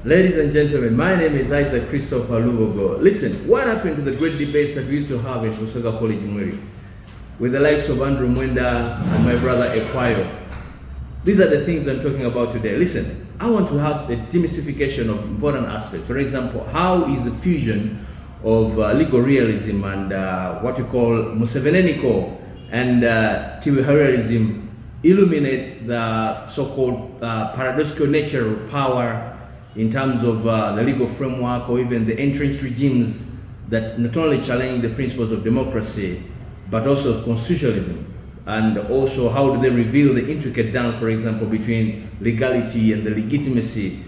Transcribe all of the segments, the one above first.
Ladies and gentlemen, my name is Isaac Christopher Lubogo. Listen, what happened to the great debates that we used to have in Muhooziology College with the likes of Andrew Mwenda and my brother Ekwayo? These are the things I'm talking about today. Listen, I want to have the demystification of important aspects. For example, how is the fusion of legal realism and what you call Museveneniko and Tiwiharialism illuminate the so-called paradoxical nature of power in terms of the legal framework or even the entrenched regimes that not only challenge the principles of democracy but also constitutionalism, and also how do they reveal the intricate dance, for example, between legality and the legitimacy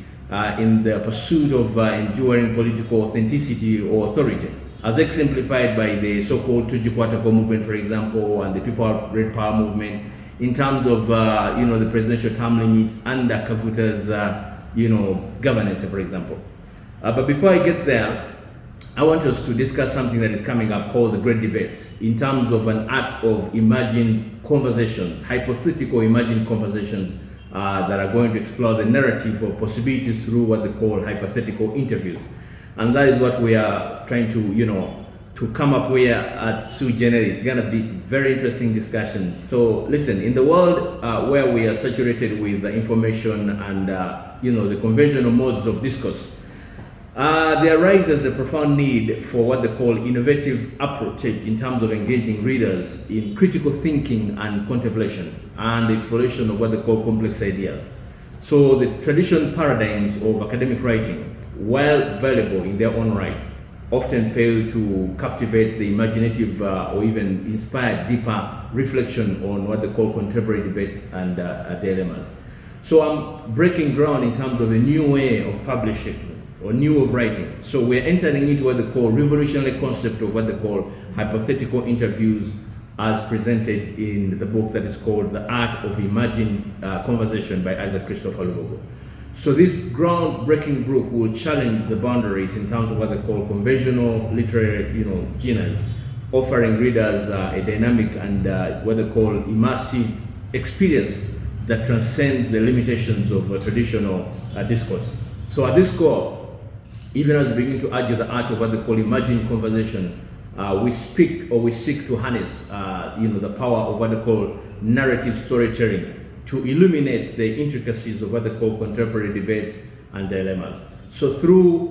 in the pursuit of enduring political authenticity or authority, as exemplified by the so-called Tujukwatako movement, for example, and the People Red Power movement, in terms of the presidential term limits under Kaguta's governance, for example. But before I get there, I want us to discuss something that is coming up called the Great Debates, in terms of an art of imagined conversations, hypothetical imagined conversations that are going to explore the narrative of possibilities through what they call hypothetical interviews. And that is what we are trying to come up with at Sui Generis. It's gonna be very interesting discussions. So listen, in the world where we are saturated with the information and the conventional modes of discourse, there arises a profound need for what they call innovative approach in terms of engaging readers in critical thinking and contemplation and the exploration of what they call complex ideas. So the traditional paradigms of academic writing, while valuable in their own right, often fail to captivate the imaginative or even inspire deeper reflection on what they call contemporary debates and dilemmas. So I'm breaking ground in terms of a new way of publishing or new of writing. So we're entering into what they call revolutionary concept of what they call hypothetical interviews, as presented in the book that is called The Art of Imagined Conversation by Isaac Christopher Lubogo. So this groundbreaking book will challenge the boundaries in terms of what they call conventional literary genres, offering readers a dynamic and what they call immersive experience that transcend the limitations of traditional discourse. So at this core, even as we begin to argue the art of what they call imagined conversation, we seek to harness the power of what they call narrative storytelling to illuminate the intricacies of what they call contemporary debates and dilemmas. So through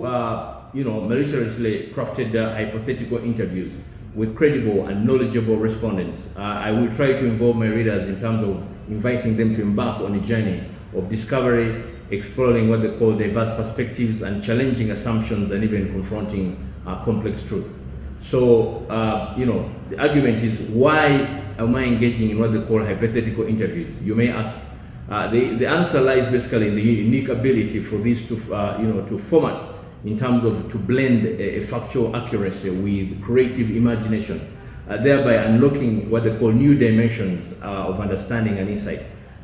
maliciously crafted hypothetical interviews with credible and knowledgeable respondents, I will try to involve my readers in terms of inviting them to embark on a journey of discovery, exploring what they call diverse perspectives and challenging assumptions and even confronting complex truth. So, the argument is, why am I engaging in what they call hypothetical interviews? You may ask. The answer lies basically in the unique ability for this to format in terms of to blend a factual accuracy with creative imagination, thereby unlocking what they call new dimensions of understanding and insight,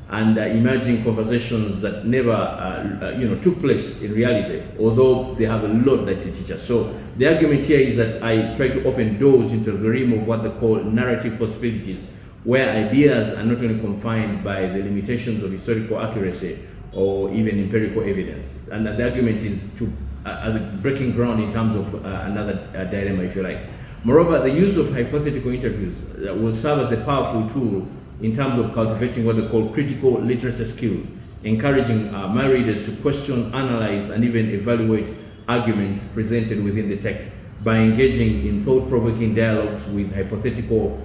and emerging conversations that never took place in reality, although they have a lot that they teach us. So the argument here is that I try to open doors into the realm of what they call narrative possibilities, where ideas are not only confined by the limitations of historical accuracy or even empirical evidence. And the argument is to as a breaking ground in terms of another dilemma, if you like. Moreover, the use of hypothetical interviews will serve as a powerful tool in terms of cultivating what they call critical literacy skills, encouraging my readers to question, analyze, and even evaluate arguments presented within the text by engaging in thought-provoking dialogues with hypothetical,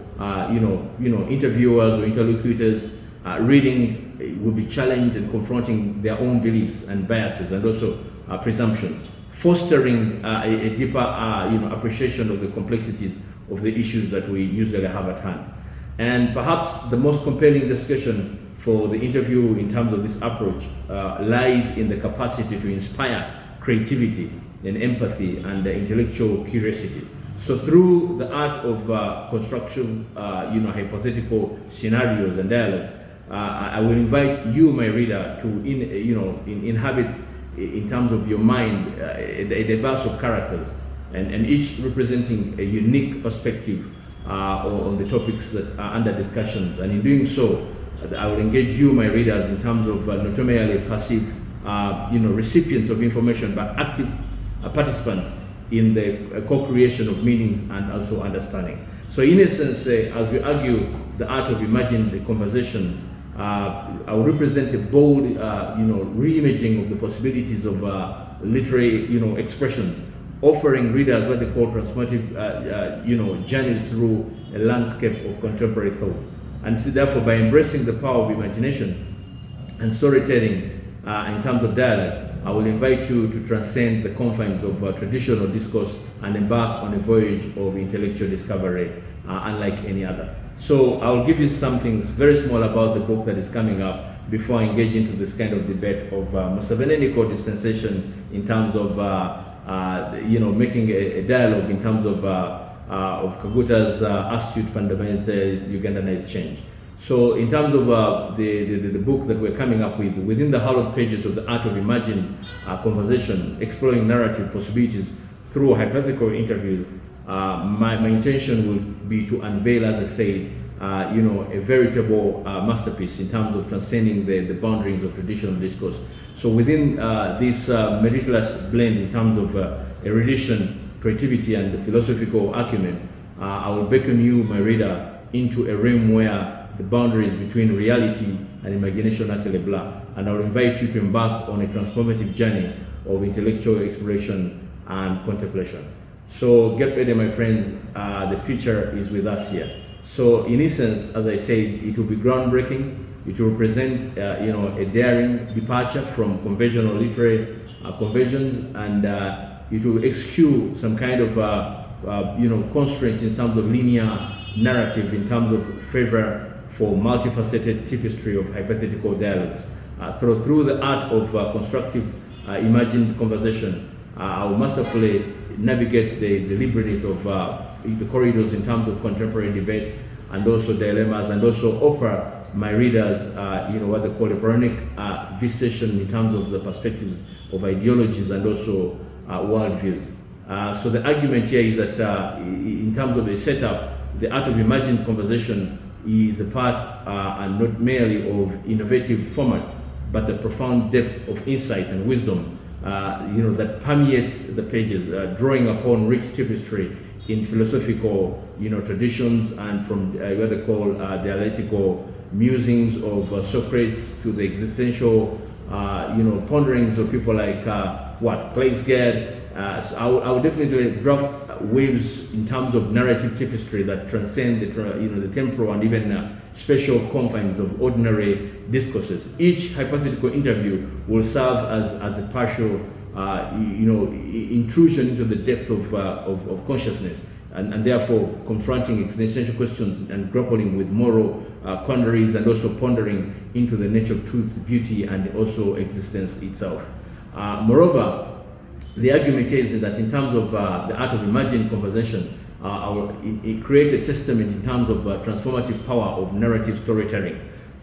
interviewers or interlocutors. Reading will be challenged and confronting their own beliefs and biases and also presumptions, fostering a deeper, appreciation of the complexities of the issues that we usually have at hand. And perhaps the most compelling discussion for the interview in terms of this approach lies in the capacity to inspire creativity and empathy and intellectual curiosity. So through the art of construction, hypothetical scenarios and dialogues, I will invite you, my reader, to inhabit in terms of your mind a diverse of characters, and each representing a unique perspective on the topics that are under discussions. And in doing so, I will engage you, my readers, in terms of not merely passive recipients of information, but active participants in the co-creation of meanings and also understanding. So in essence, as we argue the art of imagined the conversations, I will represent a bold, reimaging of the possibilities of literary, expressions, offering readers what they call transformative, journey through a landscape of contemporary thought. And so therefore, by embracing the power of imagination and storytelling in terms of dialogue, I will invite you to transcend the confines of traditional discourse and embark on a voyage of intellectual discovery unlike any other. So I'll give you something very small about the book that is coming up before I engage into this kind of debate of Masaveneniko dispensation in terms of making a dialogue in terms of Kaguta's astute fundamentalized Ugandanized change. So in terms of the book that we're coming up with, within the hallowed pages of the art of imagined conversation, exploring narrative possibilities through hypothetical interviews, my intention will be to unveil, as I said, a veritable masterpiece in terms of transcending the boundaries of traditional discourse. So within this meticulous blend in terms of erudition, creativity, and philosophical acumen, I will beckon you, my reader, into a realm where the boundaries between reality and imagination actually blur. And I will invite you to embark on a transformative journey of intellectual exploration and contemplation. So get ready, my friends, the future is with us here. So in essence, as I said, it will be groundbreaking. It will represent a daring departure from conventional literary conventions, and it will execute some kind of constraints in terms of linear narrative, in terms of favor for multifaceted tapestry of hypothetical dialogues. Through the art of constructive imagined conversation, I will masterfully navigate the labyrinth of the corridors in terms of contemporary debate and also dilemmas, and also offer my readers, what they call a Quranic visitation in terms of the perspectives of ideologies and also worldviews. So the argument here is that in terms of a setup, the art of imagined conversation is a part and not merely of innovative format, but the profound depth of insight and wisdom that permeates the pages, drawing upon rich tapestry in philosophical traditions and from what they call dialectical musings of Socrates to the existential ponderings of people like Plaguesgad. So I would definitely draft waves in terms of narrative tapestry that transcend the temporal and even spatial confines of ordinary discourses. Each hypothetical interview will serve as a partial intrusion into the depth of consciousness, and therefore confronting existential questions and grappling with moral quandaries, and also pondering into the nature of truth, beauty, and also existence itself. Moreover, the argument is that in terms of the art of imagined conversation, it creates a testament in terms of transformative power of narrative storytelling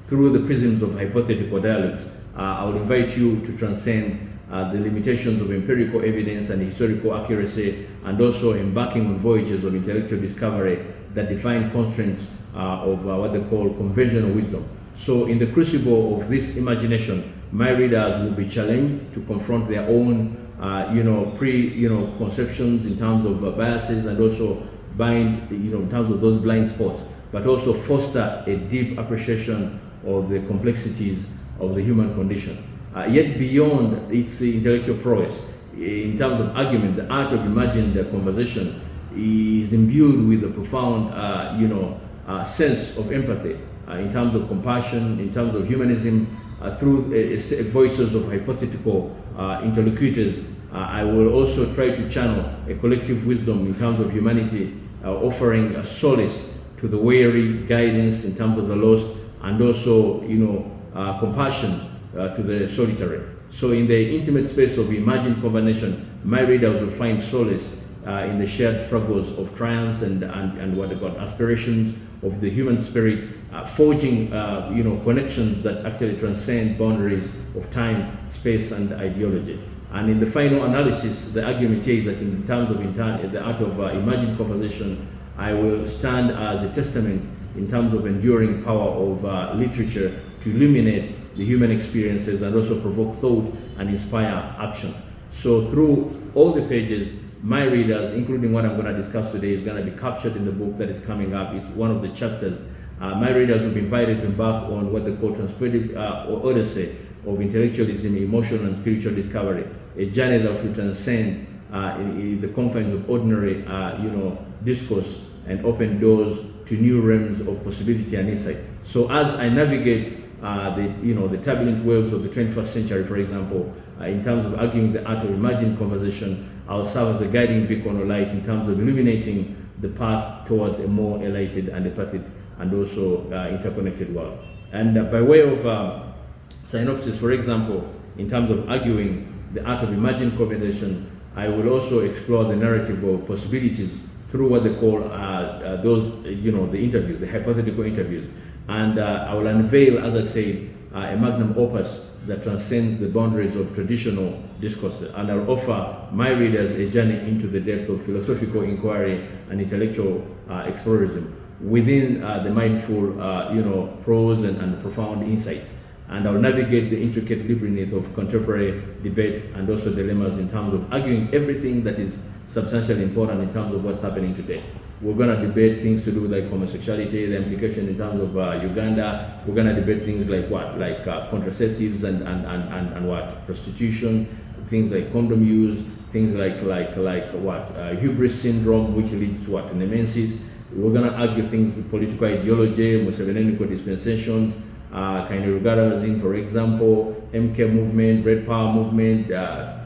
through the prisms of hypothetical dialogues. I would invite you to transcend the limitations of empirical evidence and historical accuracy, and also embarking on voyages of intellectual discovery that define constraints of what they call conventional wisdom. So in the crucible of this imagination, my readers will be challenged to confront their own preconceptions in terms of biases, and also in terms of those blind spots, but also foster a deep appreciation of the complexities of the human condition. Yet beyond its intellectual prowess, in terms of argument, the art of imagined conversation is imbued with a profound sense of empathy in terms of compassion, in terms of humanism, through voices of hypothetical interlocutors. I will also try to channel a collective wisdom in terms of humanity, offering a solace to the weary, guidance in terms of the lost, and also compassion to the solitary. So in the intimate space of imagined combination, my readers will find solace in the shared struggles of triumphs and what they call aspirations of the human spirit, forging connections that actually transcend boundaries of time, space, and ideology. And in the final analysis, the argument here is that in terms of the art of imagined conversation, I will stand as a testament in terms of enduring power of literature to illuminate the human experiences and also provoke thought and inspire action. So through all the pages, my readers, including what I'm going to discuss today, is going to be captured in the book that is coming up. It's one of the chapters. My readers will be invited to embark on what they call transportive or odyssey of intellectualism, emotional and spiritual discovery, a journey that will transcend in the confines of ordinary, discourse and open doors to new realms of possibility and insight. So as I navigate the turbulent waves of the 21st century, for example, in terms of arguing the art of imagined conversation, I'll serve as a guiding beacon of light in terms of illuminating the path towards a more elated and empathic and also interconnected world. And by way of synopsis, for example, in terms of arguing the art of imagined conversation, I will also explore the narrative of possibilities through what they call the interviews, the hypothetical interviews. And I will unveil, as I say, a magnum opus that transcends the boundaries of traditional discourse. And I'll offer my readers a journey into the depth of philosophical inquiry and intellectual exploration within the mindful, prose and profound insights. And I'll navigate the intricate labyrinth of contemporary debates and also dilemmas in terms of arguing everything that is substantially important in terms of what's happening today. We're going to debate things to do with like homosexuality, the implication in terms of Uganda. We're going to debate things like what, like contraceptives and what, prostitution, things like condom use, things like hubris syndrome, which leads to what, nemesis. We're going to argue things with political ideology, Musevenian dispensations, kind of regardalism, for example, MK movement, Red Power movement,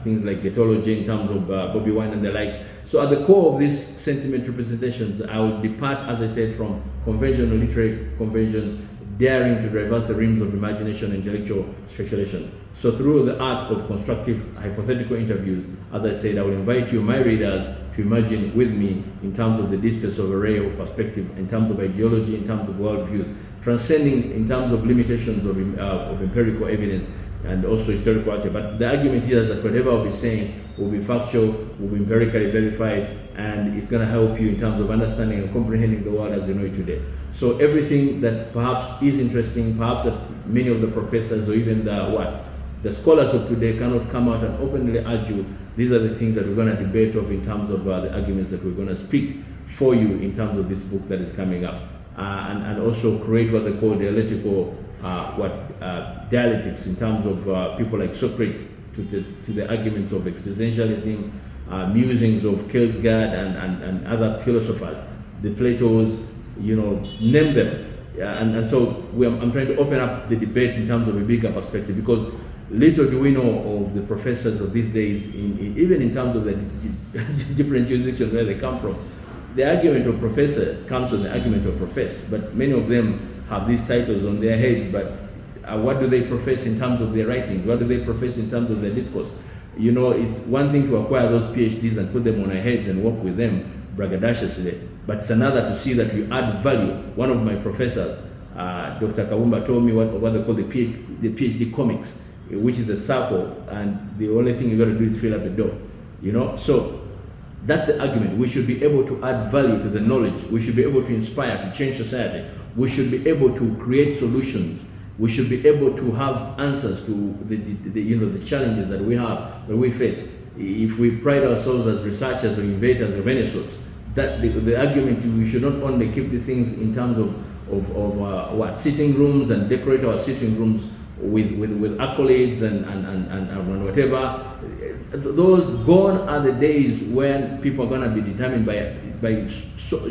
things like Ghettology in terms of Bobi Wine and the likes. So at the core of these sentiment representations, I will depart, as I said, from conventional literary conventions, daring to traverse the realms of imagination and intellectual speculation. So through the art of constructive hypothetical interviews, as I said, I will invite you, my readers, to imagine with me in terms of the discourse of array of perspective, in terms of ideology, in terms of worldviews, transcending in terms of limitations of empirical evidence and also historical archive. But the argument here is that whatever I'll be saying will be factual, will be empirically verified, and it's going to help you in terms of understanding and comprehending the world as you know it today. So everything that perhaps is interesting, perhaps that many of the professors or even the scholars of today cannot come out and openly argue, these are the things that we're going to debate of in terms of the arguments that we're going to speak for you in terms of this book that is coming up. And also create what they call dialectical dialectics in terms of people like Socrates to the arguments of existentialism, musings of Kierkegaard and other philosophers, the Platos, name them. And so I'm trying to open up the debate in terms of a bigger perspective, because little do we know of the professors of these days, even in terms of the different jurisdictions where they come from. The argument of professor comes from the argument of profess, but many of them have these titles on their heads, but what do they profess in terms of their writings? What do they profess in terms of their discourse? It's one thing to acquire those PhDs and put them on our heads and work with them braggadociously, but it's another to see that you add value. One of my professors, Dr. Kawumba, told me what they call the PhD comics, which is a circle, and the only thing you got to do is fill up the door. So that's the argument. We should be able to add value to the knowledge. We should be able to inspire, to change society. We should be able to create solutions. We should be able to have answers to the challenges that we face. If we pride ourselves as researchers or innovators of any sort, that the argument, we should not only keep the things in terms of sitting rooms and decorate our sitting rooms with accolades and whatever. Those gone are the days when people are going to be determined by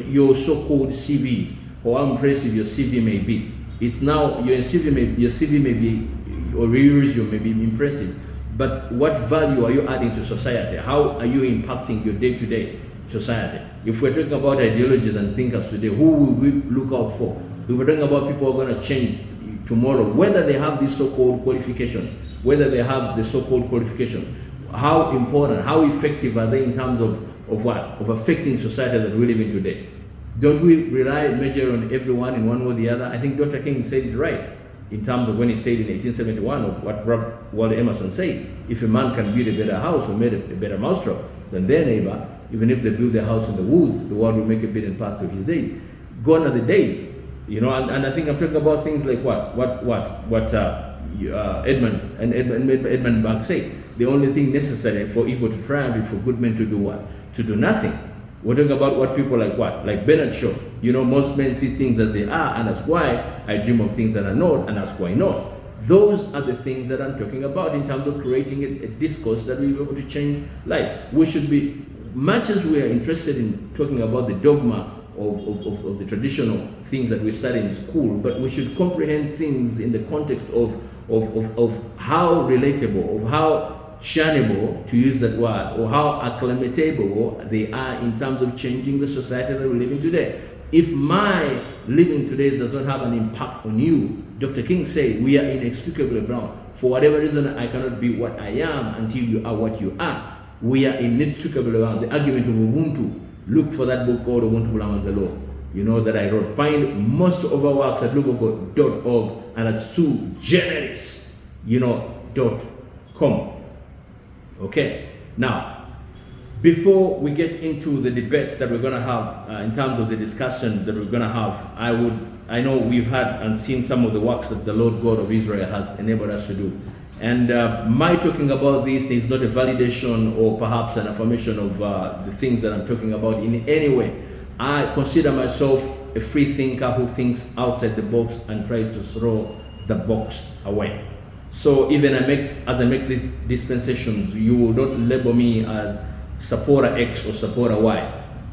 your so-called CVs, or how impressive your CV may be. It's now your CV may be, or resume may be impressive, but what value are you adding to society? How are you impacting your day-to-day society? If we're talking about ideologies and thinkers today, who will we look out for? If we're talking about people who are going to change tomorrow, whether they have these so-called qualifications, how important, how effective are they in terms of affecting society that we live in today? Don't we rely major on everyone in one way or the other? I think Dr. King said it right in terms of when he said in 1871 of what Ralph Waldo Emerson said: if a man can build a better house or made a better mousetrap than their neighbor, even if they build their house in the woods, the world will make a better path to his days. Gone are the days, and I think I'm talking about things like Edmund Burke said, the only thing necessary for evil to triumph is for good men to do what? To do nothing. We're talking about what people like what? Like Bernard Shaw. You know, most men see things as they are, and that's why I dream of things that are not, and that's why not. Those are the things that I'm talking about in terms of creating a discourse that will be able to change life. We should be, much as we are interested in talking about the dogma of the traditional things that we study in school, but we should comprehend things in the context of how relatable, of how shunnable, to use that word, or how acclimatable they are in terms of changing the society that we're living today. If my living today does not have an impact on you, Dr. King said, we are inextricably bound. For whatever reason, I cannot be what I am until you are what you are. We are inextricably bound. The argument of Ubuntu, look for that book called Ubuntu Belongs the Law, you know, that I wrote. Find most of our works at lubogo.org and at sugeneris, .com. Okay, now, before we get into the debate that we're going to have, in terms of the discussion that we're going to have, I know we've had and seen some of the works that the Lord God of Israel has enabled us to do. And my talking about this is not a validation or perhaps an affirmation of the things that I'm talking about in any way. I consider myself a free thinker who thinks outside the box and tries to throw the box away. So even as I make these dispensations, you will not label me as supporter X or supporter Y.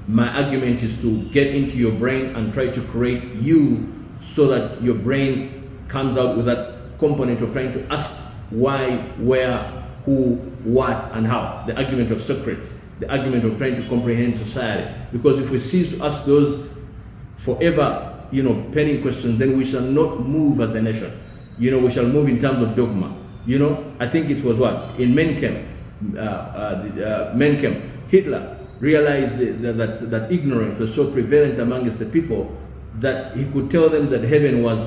My argument is to get into your brain and try to create you so that your brain comes out with that component of trying to ask why, where, who, what, and how. The argument of Socrates, the argument of trying to comprehend society. Because if we cease to ask those forever, penning questions, then we shall not move as a nation. We shall move in terms of dogma. I think it was what? In Mencken, Hitler realized that ignorance was so prevalent amongst the people that he could tell them that heaven was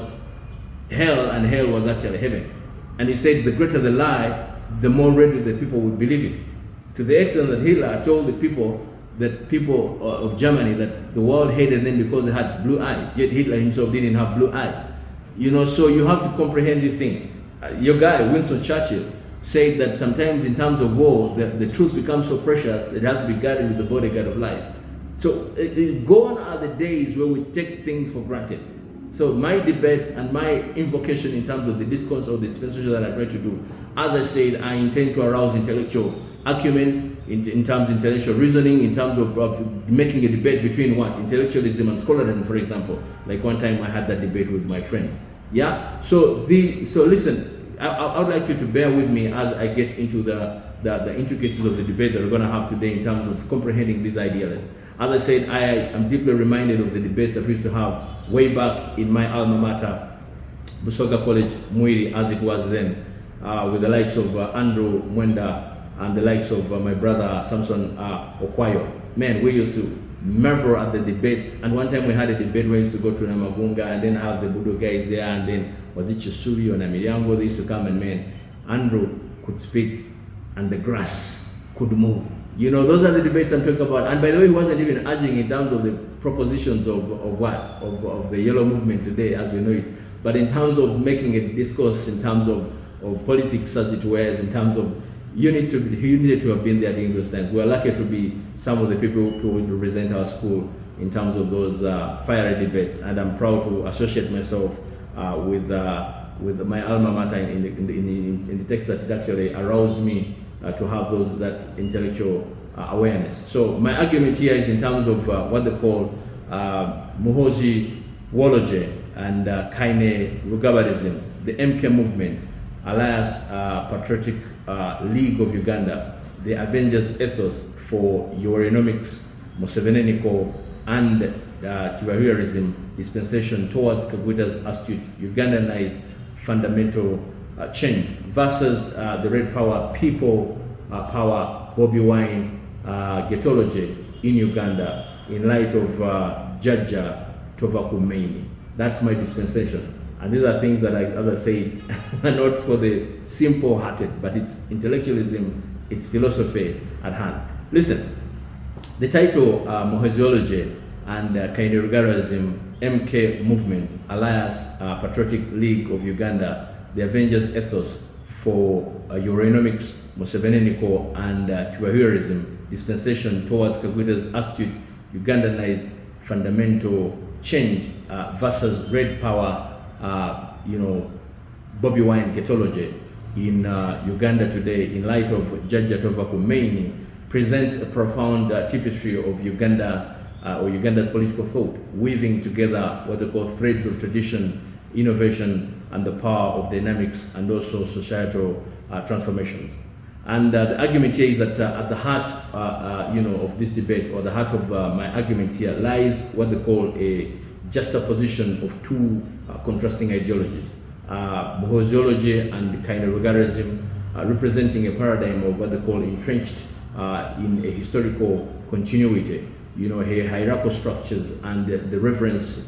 hell and hell was actually heaven. And he said the greater the lie, the more readily the people would believe it. To the extent that Hitler told the people of Germany that the world hated them because they had blue eyes, yet Hitler himself didn't have blue eyes. So you have to comprehend these things. Your guy, Winston Churchill, said that sometimes in terms of war, the truth becomes so precious, it has to be guarded with the bodyguard of lies. So gone are the days where we take things for granted. So my debate and my invocation in terms of the discourse or the dispensation that I try to do, as I said, I intend to arouse intellectual acumen, in terms of intellectual reasoning, in terms of making a debate between what? Intellectualism and scholarism, for example. Like one time I had that debate with my friends. Yeah? So listen, I would like you to bear with me as I get into the intricacies of the debate that we're going to have today in terms of comprehending these ideas. As I said, I am deeply reminded of the debates that we used to have way back in my alma mater, Busoga College, Mwiri, as it was then, with the likes of Andrew Mwenda and the likes of my brother Samson Okwayo. Man, we used to marvel at the debates. And one time we had a debate where we used to go to Namagunga and then have the Budo guys there, and then was it Chisuri or Namiriango? They used to come, and man, Andrew could speak and the grass could move. Those are the debates I'm talking about. And by the way, he wasn't even urging in terms of the propositions of the yellow movement today as we know it, but in terms of making a discourse in terms of politics as it were, in terms of you needed to have been there during those times. We are lucky to be some of the people who would represent our school in terms of those fiery debates, and I'm proud to associate myself with my alma mater in the text that it actually aroused me to have that intellectual awareness. So my argument here is in terms of what they call Muhooziology and Kaine Rugabarism, the MK movement, Alliance Patriotic League of Uganda, the Avengers Ethos for Yowerinomics, Museveneniko, and Tibahuarism dispensation towards Kagwita's astute Ugandanized fundamental change versus the Red Power, People Power, Bobi Wine, Ghettology in Uganda in light of Jaja Tovakumeini. That's my dispensation. And these are things that, as I say, are not for the simple-hearted, but it's intellectualism, it's philosophy at hand. Listen, the title Muhooziology and Kainerugaraism, MK Movement, Alliance Patriotic League of Uganda, the Avengers ethos for Yowerinomics, Museveni and Twahirianism dispensation towards Kaguta's astute Ugandanized fundamental change versus red power, Bobi Wine Ghettology in Uganda today, in light of Jajja Tovakumeini, presents a profound tapestry of Uganda or Uganda's political thought, weaving together what they call threads of tradition, innovation, and the power of dynamics and also societal transformations. And the argument here is that at the heart, of this debate, or the heart of my argument here, lies what they call a juxtaposition of two contrasting ideologies. Muhooziology and Yoweriganism, representing a paradigm of what they call entrenched in a historical continuity, hierarchical structures and the reverence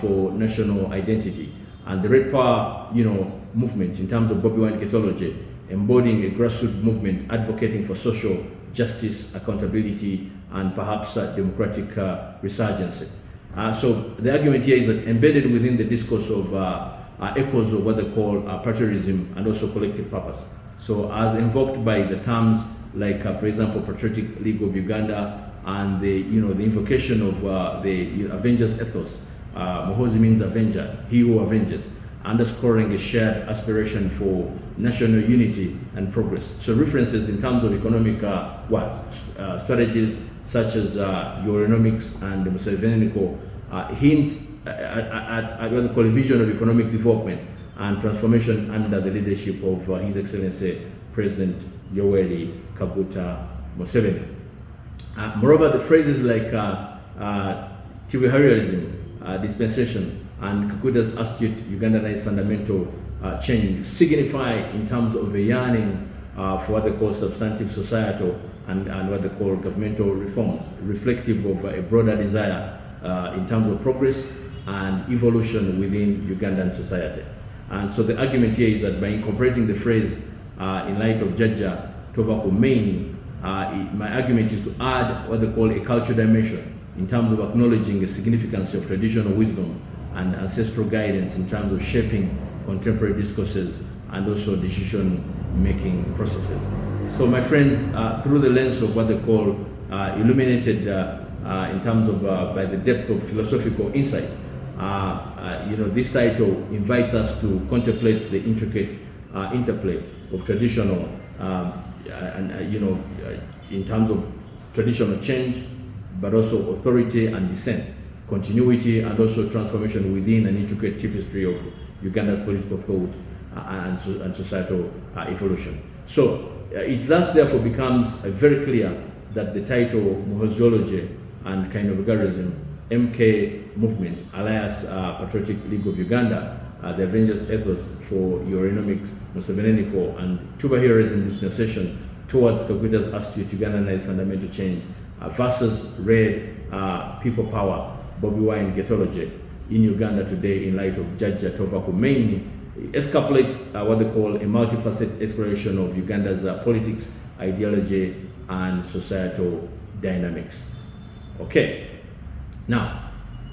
for national identity. And the Red Power, movement in terms of Bobi Wine Ghettology, embodying a grassroots movement advocating for social justice, accountability, and perhaps democratic resurgence. So the argument here is that embedded within the discourse of echoes of what they call patriotism and also collective purpose. So as invoked by the terms like, for example, Patriotic League of Uganda and the invocation of the Avengers ethos. Muhoozi means avenger, he who avenges, underscoring a shared aspiration for national unity and progress. So references in terms of economic strategies such as Yowerinomics and Museveni hint at what they call a vision of economic development and transformation under the leadership of His Excellency President Yoweri Kaguta Museveni. Moreover, the phrases like Twahirianism, dispensation, and Kaguta's astute Ugandanized fundamental change signify in terms of a yearning for what they call substantive societal and what they call governmental reforms, reflective of a broader desire in terms of progress and evolution within Ugandan society. And so the argument here is that by incorporating the phrase in light of Jajja Tovakumeini, my argument is to add what they call a cultural dimension in terms of acknowledging the significance of traditional wisdom and ancestral guidance in terms of shaping contemporary discourses and also decision-making processes. So my friends, through the lens of what they call illuminated in terms of by the depth of philosophical insight, this title invites us to contemplate the intricate interplay of traditional in terms of traditional change, but also authority and dissent, continuity and also transformation within an intricate tapestry of Uganda's political thought and societal evolution. So it thus therefore becomes very clear that the title Muhooziology and Yoweriganism, MK Movement, alias Patriotic League of Uganda, the Avengers ethos for Yowerinomics, Museveni and Twahirianism dispensation towards Kaguta's astute Ugandanized fundamental change versus red people power, Bobi Wine Ghettology in Uganda today in light of Jajja Tovakumeini, escapulates what they call a multifaceted exploration of Uganda's politics, ideology, and societal dynamics. Okay. Now,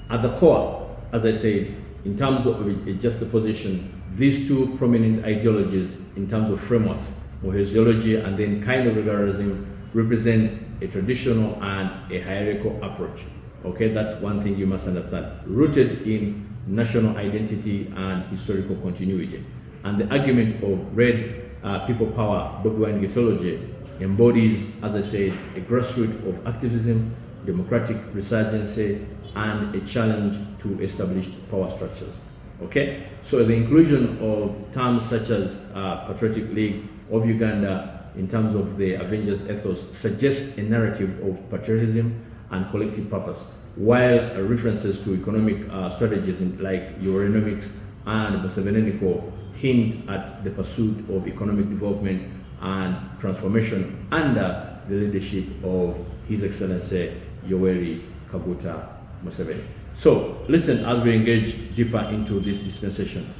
at the core, as I said, in terms of a juxtaposition, these two prominent ideologies in terms of frameworks, Muhooziology and then Yoweriganism, represent a traditional and a hierarchical approach. Okay, that's one thing you must understand, rooted in national identity and historical continuity. And the argument of red people power, Bobi Wine Ghettology, embodies, as I said, a grassroots of activism, democratic resurgence, and a challenge to established power structures. Okay, so the inclusion of terms such as Patriotic League of Uganda in terms of the Avengers ethos suggests a narrative of patriotism and collective purpose, while references to economic strategies like Yowerinomics and Museveni hint at the pursuit of economic development and transformation under the leadership of His Excellency Yoweri Kaguta Museveni. So listen as we engage deeper into this dispensation.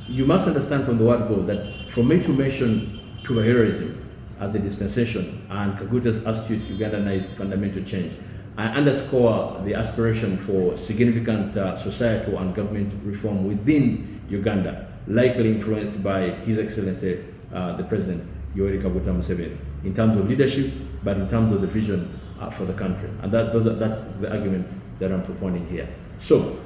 You must understand from the word go that for me to mention Twahirianism as a dispensation and Kaguta's astute Ugandanized fundamental change, I underscore the aspiration for significant societal and government reform within Uganda, likely influenced by His Excellency, the President, Yoweri Museveni, in terms of leadership, but in terms of the vision for the country. And that's the argument that I'm propounding here. So,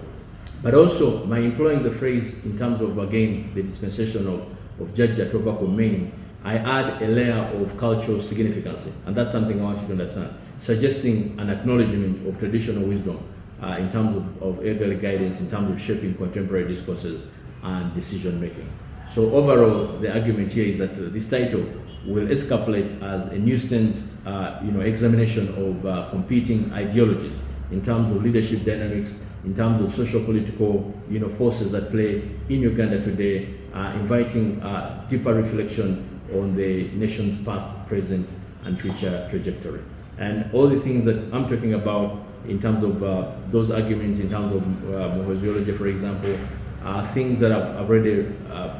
but also by employing the phrase in terms of, again, the dispensation of Judge Tobacco Main, I add a layer of cultural significance, and that's something I want you to understand, suggesting an acknowledgement of traditional wisdom in terms of elderly guidance, in terms of shaping contemporary discourses and decision making. So overall, the argument here is that this title will escapulate as a nuisance, examination of competing ideologies in terms of leadership dynamics, in terms of social-political, forces at play in Uganda today, inviting deeper reflection on the nation's past, present, and future trajectory. And all the things that I'm talking about in terms of those arguments, in terms of Muhooziology, for example, are things that I've already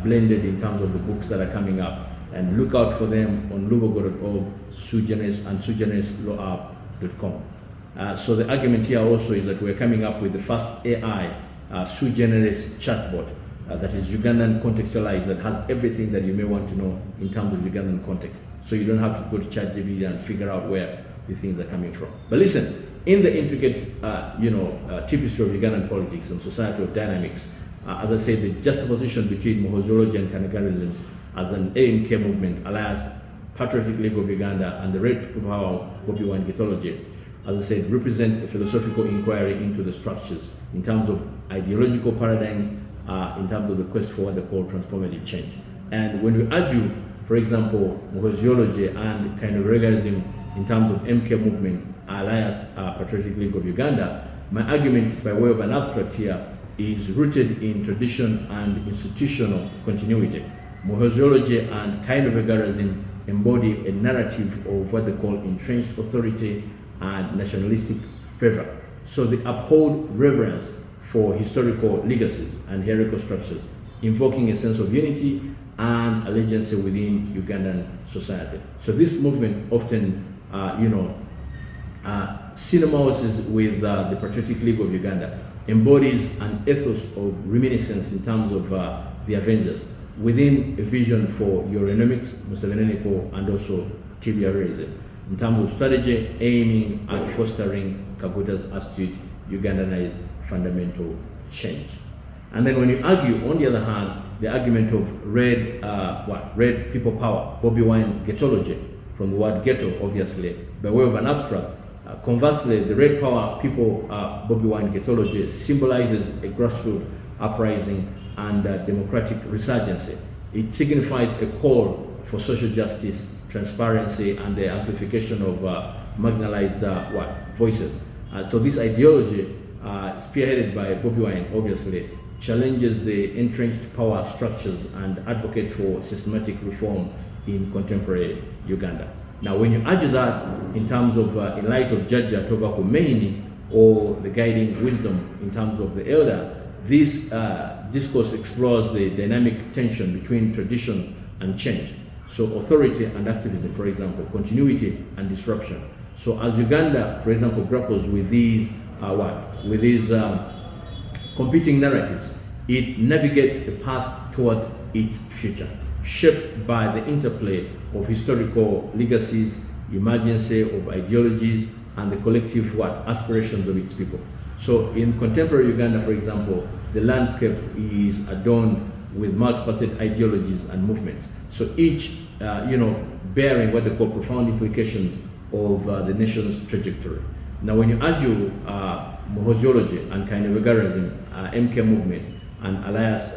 blended in terms of the books that are coming up. And look out for them on lubogo.org, sugeneris, and sugenerislawup.com. So the argument here also is that we're coming up with the first AI sui generis chatbot that is Ugandan contextualized, that has everything that you may want to know in terms of Ugandan context. So you don't have to go to ChatGPT and figure out where the things are coming from. But listen, in the intricate, tapestry of Ugandan politics and societal dynamics, as I said, the juxtaposition between Muhooziology and Kanagarism as an AMK movement, alias Patriotic League of Uganda, and the Red People Power, Bobi and Ghettology, as I said, represent a philosophical inquiry into the structures in terms of ideological paradigms, in terms of the quest for what they call transformative change. And when we argue, for example, Muhooziology and Kainerugalism in terms of MK movement, alias Patriotic League of Uganda, my argument by way of an abstract here is rooted in tradition and institutional continuity. Muhooziology and Kainerugalism embody a narrative of what they call entrenched authority and nationalistic fervor. So they uphold reverence for historical legacies and hierarchical structures, invoking a sense of unity and allegiance within Ugandan society. So this movement often, synonymizes with the Patriotic League of Uganda, embodies an ethos of reminiscence in terms of the Avengers, within a vision for Yowerinomics, Museveni, and also TBRism, in terms of strategy aiming at fostering Kaguta's astute Ugandanized fundamental change. And then when you argue, on the other hand, the argument of red people power, Bobi Wine Ghettology, from the word ghetto, obviously, by way of an abstract. Conversely, the red power people, Bobi Wine Ghettology, symbolizes a grassroots uprising and democratic resurgence. It signifies a call for social justice, transparency, and the amplification of marginalized voices. So this ideology, spearheaded by Bobi Wine, obviously, challenges the entrenched power structures and advocates for systematic reform in contemporary Uganda. Now, when you argue that in terms of, in light of Judge Tobacco Main, or the guiding wisdom in terms of the elder, this discourse explores the dynamic tension between tradition and change. So authority and activism, for example, continuity and disruption. So as Uganda, for example, grapples with these, competing narratives, it navigates the path towards its future, shaped by the interplay of historical legacies, emergency of ideologies, and the collective aspirations of its people. So in contemporary Uganda, for example, the landscape is adorned with multifaceted ideologies and movements. So each, bearing what they call profound implications of the nation's trajectory. Now, when you argue Muhooziology and Kainerugalism, MK movement, and alias,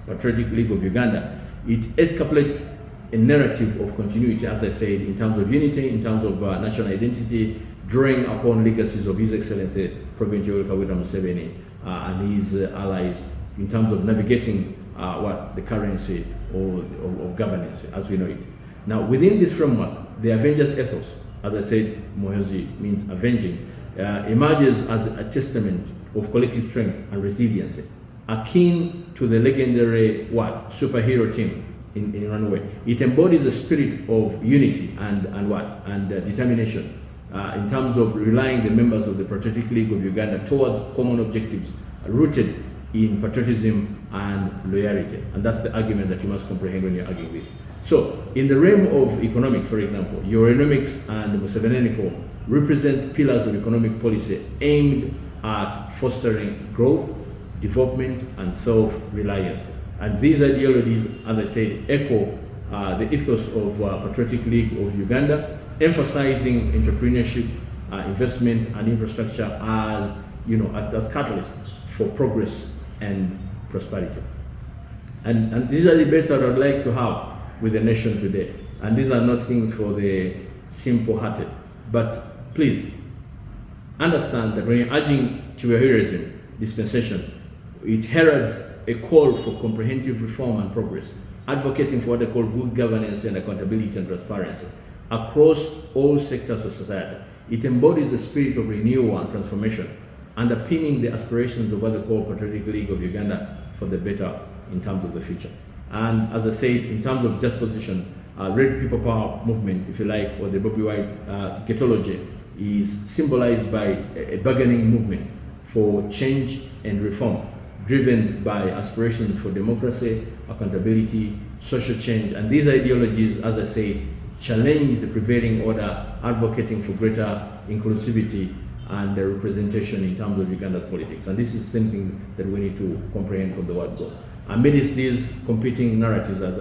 Patriotic League of Uganda, it escapulates a narrative of continuity, as I said, in terms of unity, in terms of national identity, drawing upon legacies of His Excellency President Yoweri Museveni and his allies in terms of navigating the currency of governance as we know it. Now, within this framework, the Avengers ethos, as I said, Muhoozi means avenging, emerges as a testament of collective strength and resilience, akin to the legendary superhero team in one way. It embodies the spirit of unity and determination in terms of relying the members of the Patriotic League of Uganda towards common objectives rooted in patriotism and loyalty. And that's the argument that you must comprehend when you're arguing this. So, in the realm of economics, for example, Yowerinomics and Muhooziology represent pillars of economic policy aimed at fostering growth, development, and self-reliance. And these ideologies, as I said, echo the ethos of Patriotic League of Uganda, emphasizing entrepreneurship, investment, and infrastructure as as catalysts for progress and prosperity. And these are the best that I'd like to have with the nation today. And these are not things for the simple-hearted. But please understand that when you're urging Yowerinism dispensation, it heralds a call for comprehensive reform and progress, advocating for what they call good governance and accountability and transparency across all sectors of society. It embodies the spirit of renewal and transformation, underpinning the aspirations of what they call Patriotic League of Uganda for the better in terms of the future. And as I said, in terms of just position, Red People Power movement, if you like, or the Bobi White Ghettology, is symbolized by a bargaining movement for change and reform, driven by aspirations for democracy, accountability, social change. And these ideologies, as I say, challenge the prevailing order, advocating for greater inclusivity and representation in terms of Uganda's politics. And this is something that we need to comprehend from the word go. Amidst these competing narratives, as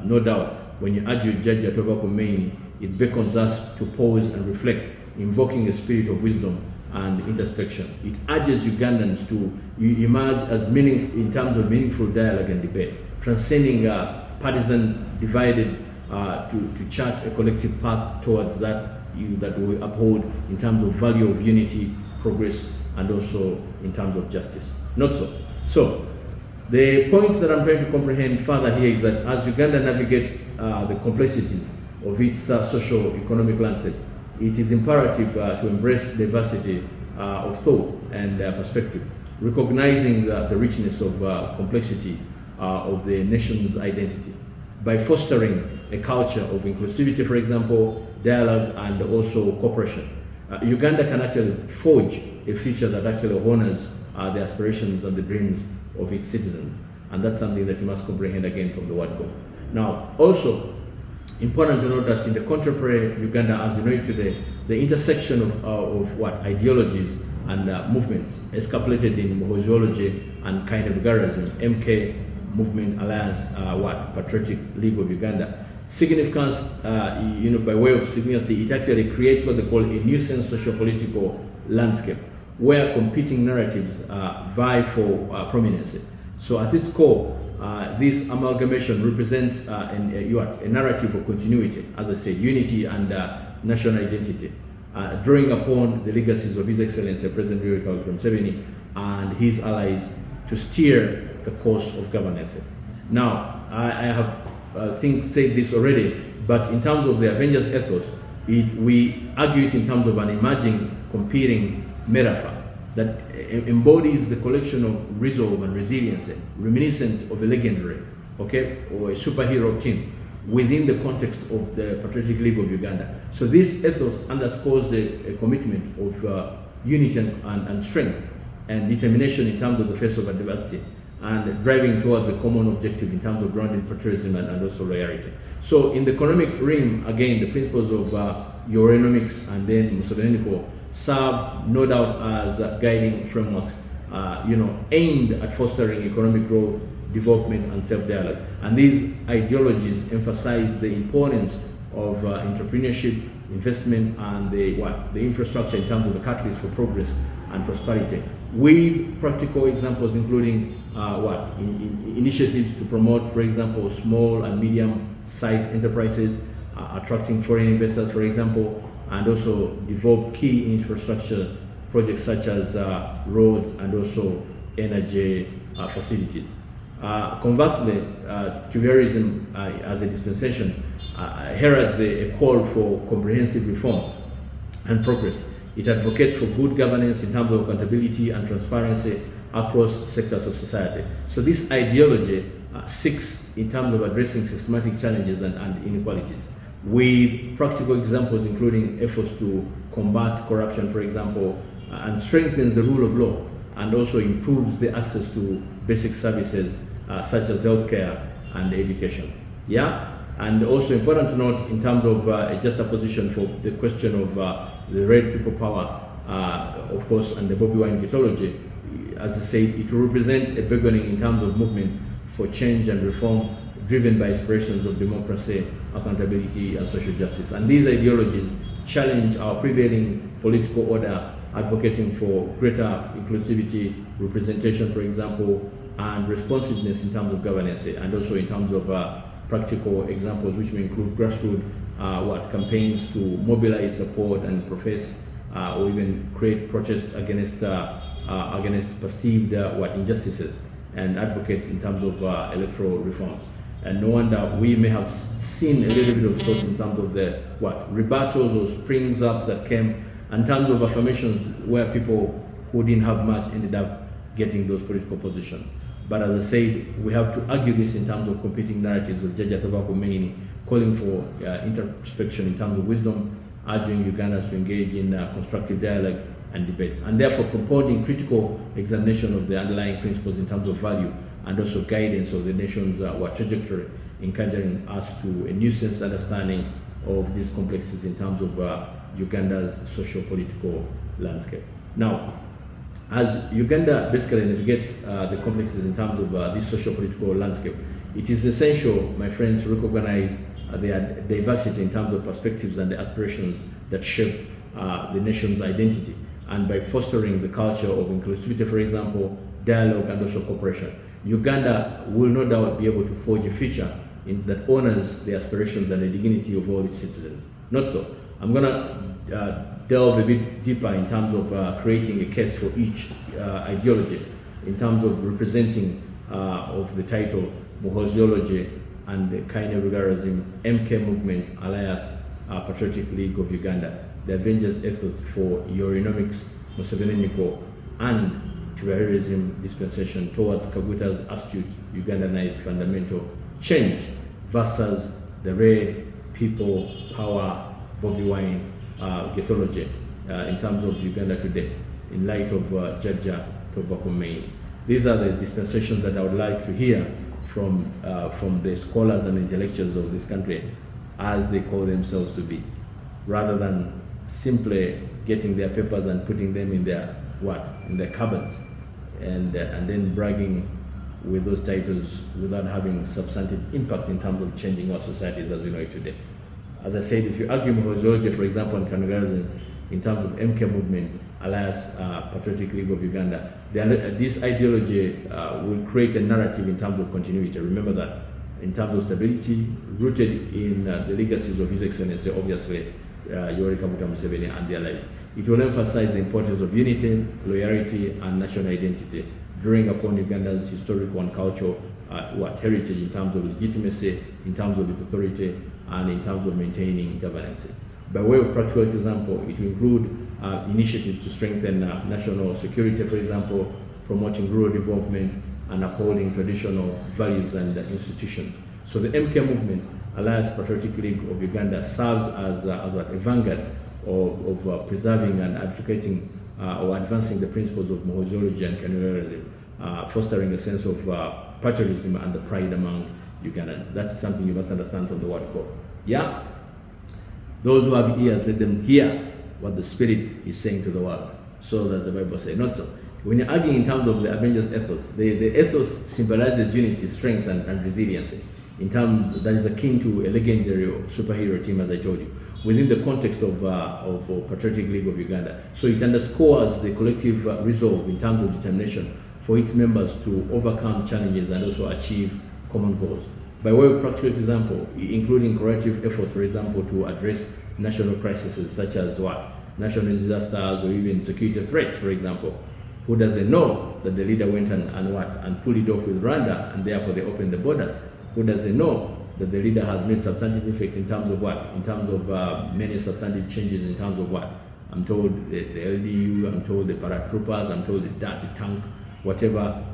no doubt, when you argue Judge Tovako Maini, it beckons us to pause and reflect, invoking a spirit of wisdom and introspection. It urges Ugandans to emerge as in terms of meaningful dialogue and debate, transcending partisan divided to chart a collective path towards that we uphold in terms of value of unity, progress, and also in terms of justice. Not so. So, the point that I'm trying to comprehend further here is that as Uganda navigates the complexities of its socio-economic landscape, it is imperative to embrace diversity of thought and perspective, recognizing the richness of complexity of the nation's identity. By fostering a culture of inclusivity, for example, dialogue, and also cooperation, Uganda can actually forge a future that actually honors the aspirations and the dreams of its citizens. And that's something that you must comprehend again from the word go. Now, also, important to note that in the contemporary Uganda, as we know it today, the intersection of what ideologies and movements escapulated in Muhooziology and kind of Garrism, MK Movement Alliance, Patriotic League of Uganda. Significance, by way of significance, it actually creates what they call a nuisance socio-political landscape, where competing narratives vie for prominence. So at its core, this amalgamation represents a narrative of continuity, as I said, unity and national identity, drawing upon the legacies of His Excellency President Yoweri Museveni and his allies to steer the course of governance. Now, I have said this already, but in terms of the Avengers ethos, we argue it in terms of an emerging competing metaphor that embodies the collection of resolve and resilience, reminiscent of a legendary, or a superhero team within the context of the Patriotic League of Uganda. So this ethos underscores a commitment of unity and strength and determination in terms of the face of adversity, and driving towards a common objective in terms of grounded patriotism and also loyalty. So in the economic realm, again, the principles of Yowerinomics and then Muhooziology serve no doubt as guiding frameworks, aimed at fostering economic growth, development, and self-dialogue. And these ideologies emphasize the importance of entrepreneurship, investment, and the infrastructure in terms of the catalyst for progress and prosperity, with practical examples including initiatives to promote, for example, small and medium-sized enterprises, attracting foreign investors, for example, and also develop key infrastructure projects such as roads and also energy facilities. Conversely, Yowerinism as a dispensation heralds a call for comprehensive reform and progress. It advocates for good governance in terms of accountability and transparency across sectors of society. So this ideology seeks in terms of addressing systematic challenges and inequalities, with practical examples including efforts to combat corruption, for example, and strengthens the rule of law, and also improves the access to basic services such as healthcare and education. Yeah, and also important to note in terms of just a position for the question of the red people power, of course, and the Bobi Wine Ghettology. As I said, it will represent a beginning in terms of movement for change and reform driven by aspirations of democracy, accountability, and social justice. And these ideologies challenge our prevailing political order, advocating for greater inclusivity, representation, for example, and responsiveness in terms of governance, and also in terms of practical examples, which may include grassroots campaigns to mobilize support and profess or even create protests against perceived injustices, and advocate in terms of electoral reforms. And no wonder we may have seen a little bit of sorts in terms of the rebuttals or springs ups that came, in terms of affirmations where people who didn't have much ended up getting those political positions. But as I said, we have to argue this in terms of competing narratives of Jaja Tobacco Maini, calling for introspection in terms of wisdom, urging Ugandans to engage in constructive dialogue and debate, and therefore propounding critical examination of the underlying principles in terms of value and also guidance of the nation's trajectory, encouraging us to a nuanced understanding of these complexities in terms of Uganda's socio-political landscape. Now, as Uganda basically navigates the complexities in terms of this socio-political landscape, it is essential, my friends, to recognize the diversity in terms of perspectives and the aspirations that shape the nation's identity. And by fostering the culture of inclusivity, for example, dialogue and also cooperation, Uganda will no doubt be able to forge a future that honors the aspirations and the dignity of all its citizens. Not so. I'm going to delve a bit deeper in terms of creating a case for each ideology, in terms of representing of the title Muhooziology and the Kainerugaraism, MK Movement, alias Patriotic League of Uganda, the Avengers Ethos for Yowerinomics, Muhooziology, and Tiberianism dispensation towards Kaguta's astute Ugandanized fundamental change versus the red people power Bobi Wine Ghettology in terms of Uganda today, in light of Jaja Tobacco Maini. These are the dispensations that I would like to hear from the scholars and intellectuals of this country, as they call themselves to be, rather than simply getting their papers and putting them in their cupboards and then bragging with those titles without having substantive impact in terms of changing our societies as we know it today. As I said, if you argue Muhooziology, for example, and Kainerugaraism in terms of MK Movement, alias Patriotic League of Uganda, this ideology will create a narrative in terms of continuity. Remember that, in terms of stability, rooted in the legacies of His Excellency, obviously, Yoweri Kaguta Museveni and their lives. It will emphasize the importance of unity, loyalty, and national identity, drawing upon Uganda's historical and cultural heritage in terms of legitimacy, in terms of its authority, and in terms of maintaining governance. By way of practical example, it will include initiatives to strengthen national security, for example, promoting rural development and upholding traditional values and institutions. So the MK Movement, Alliance Patriotic League of Uganda, serves as a vanguard of preserving and advocating or advancing the principles of Muhooziology and Kainerugaraism, fostering a sense of patriotism and the pride among Ugandans. That's something you must understand from the word God. Yeah? Those who have ears, let them hear what the Spirit is saying to the world. So does the Bible say, not so. When you're arguing in terms of the Avengers ethos, the ethos symbolizes unity, strength, and resiliency, in terms that is akin to a legendary superhero team, as I told you, within the context of Patriotic League of Uganda. So it underscores the collective resolve in terms of determination for its members to overcome challenges and also achieve common goals. By way of practical example, including corrective efforts, for example, to address national crises such as national disasters or even security threats, for example. Who doesn't know that the leader went and pulled it off with Rwanda, and therefore they opened the borders? Who doesn't know that the leader has made substantive effect in terms of In terms of many substantive changes in terms of I'm told the LDU, I'm told the paratroopers, I'm told the tank, whatever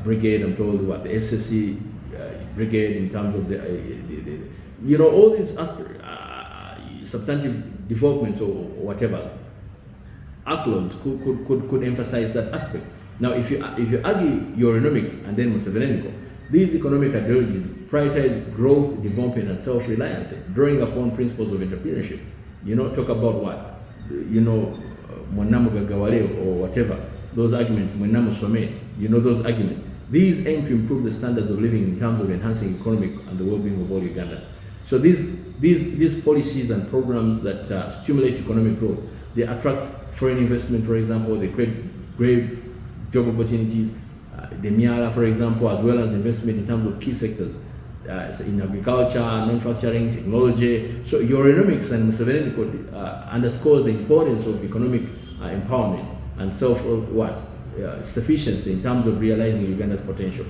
brigade, I'm told the SSC brigade in terms of all these substantive developments or whatever. Accolades could emphasize that aspect. Now, if you argue Yowerinomics and then Muhooziology, These economic ideologies prioritize growth, development, and self-reliance, drawing upon principles of entrepreneurship. Talk about what? Mwanamo gagawale or whatever. Those arguments, mwanamo some, those arguments. These aim to improve the standards of living in terms of enhancing economic and the well-being of all Ugandans. So these policies and programs that stimulate economic growth, they attract foreign investment, for example, they create great job opportunities, the Miala, for example, as well as investment in terms of key sectors, in agriculture, manufacturing, technology. So Yowerinomics and Muhooziology underscores the importance of economic empowerment and sufficiency in terms of realizing Uganda's potential.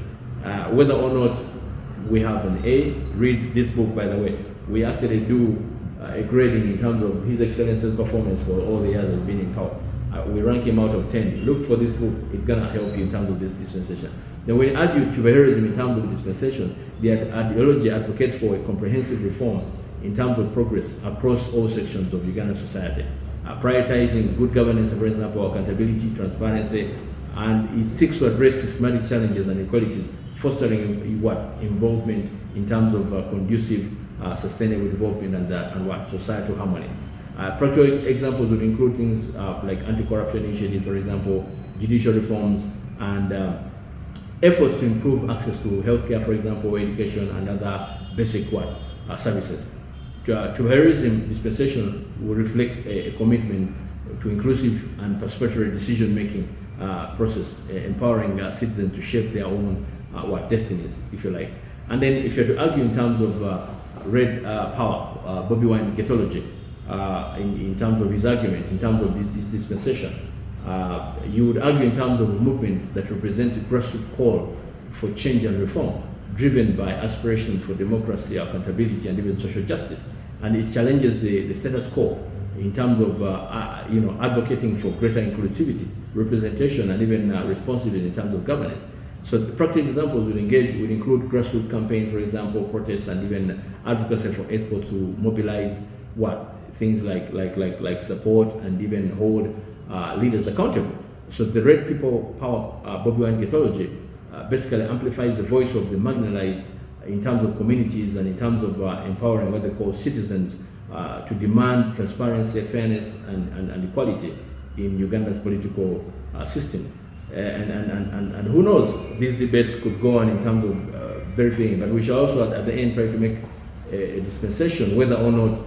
Whether or not we have an A, read this book, by the way. We actually do a grading in terms of His Excellency's performance for all the years he's been in power. We rank him out of 10. Look for this book, it's gonna help you in terms of this dispensation. Then we argue behaviorism in terms of dispensation. The ideology advocates for a comprehensive reform in terms of progress across all sections of Ugandan society, prioritizing good governance, for example, accountability, transparency, and it seeks to address systematic challenges and inequalities, fostering involvement in terms of conducive, sustainable development and societal harmony. Practical examples would include things like anti-corruption initiatives, for example, judicial reforms, and efforts to improve access to healthcare, for example, education and other basic services. Behaviorism dispensation will reflect a commitment to inclusive and participatory decision-making process, empowering citizens to shape their own destinies, if you like. And then if you had to argue in terms of red power, Bobi and Ghettology, in terms of his argument, in terms of this dispensation, you would argue in terms of a movement that represents a grassroots call for change and reform, driven by aspirations for democracy, accountability, and even social justice. And it challenges the status quo in terms of advocating for greater inclusivity, representation, and even responsibility in terms of governance. So the practical examples would include grassroots campaigns, for example, protests, and even advocacy for exports to mobilize things like support and even hold leaders accountable. So the Red People Power Bobi and Ghettology basically amplifies the voice of the marginalized in terms of communities and in terms of empowering what they call citizens to demand transparency, fairness, and equality in Uganda's political system. And who knows, these debates could go on in terms of verifying, but we shall also at the end try to make a dispensation whether or not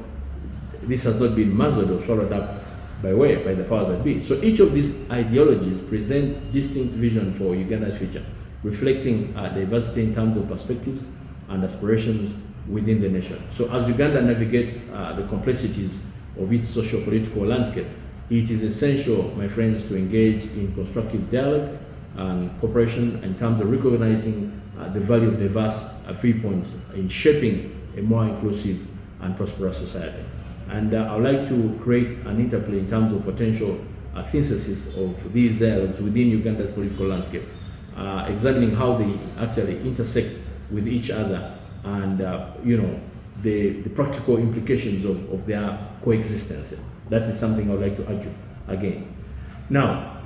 this has not been muzzled or swallowed up by the powers that be. So each of these ideologies present distinct vision for Uganda's future, reflecting diversity in terms of perspectives and aspirations within the nation. So as Uganda navigates the complexities of its socio-political landscape, it is essential, my friends, to engage in constructive dialogue and cooperation in terms of recognizing the value of diverse viewpoints in shaping a more inclusive and prosperous society. And I would like to create an interplay in terms of potential synthesis of these dialogues within Uganda's political landscape, examining how they actually intersect with each other and the practical implications of their coexistence. That is something I would like to argue again. Now,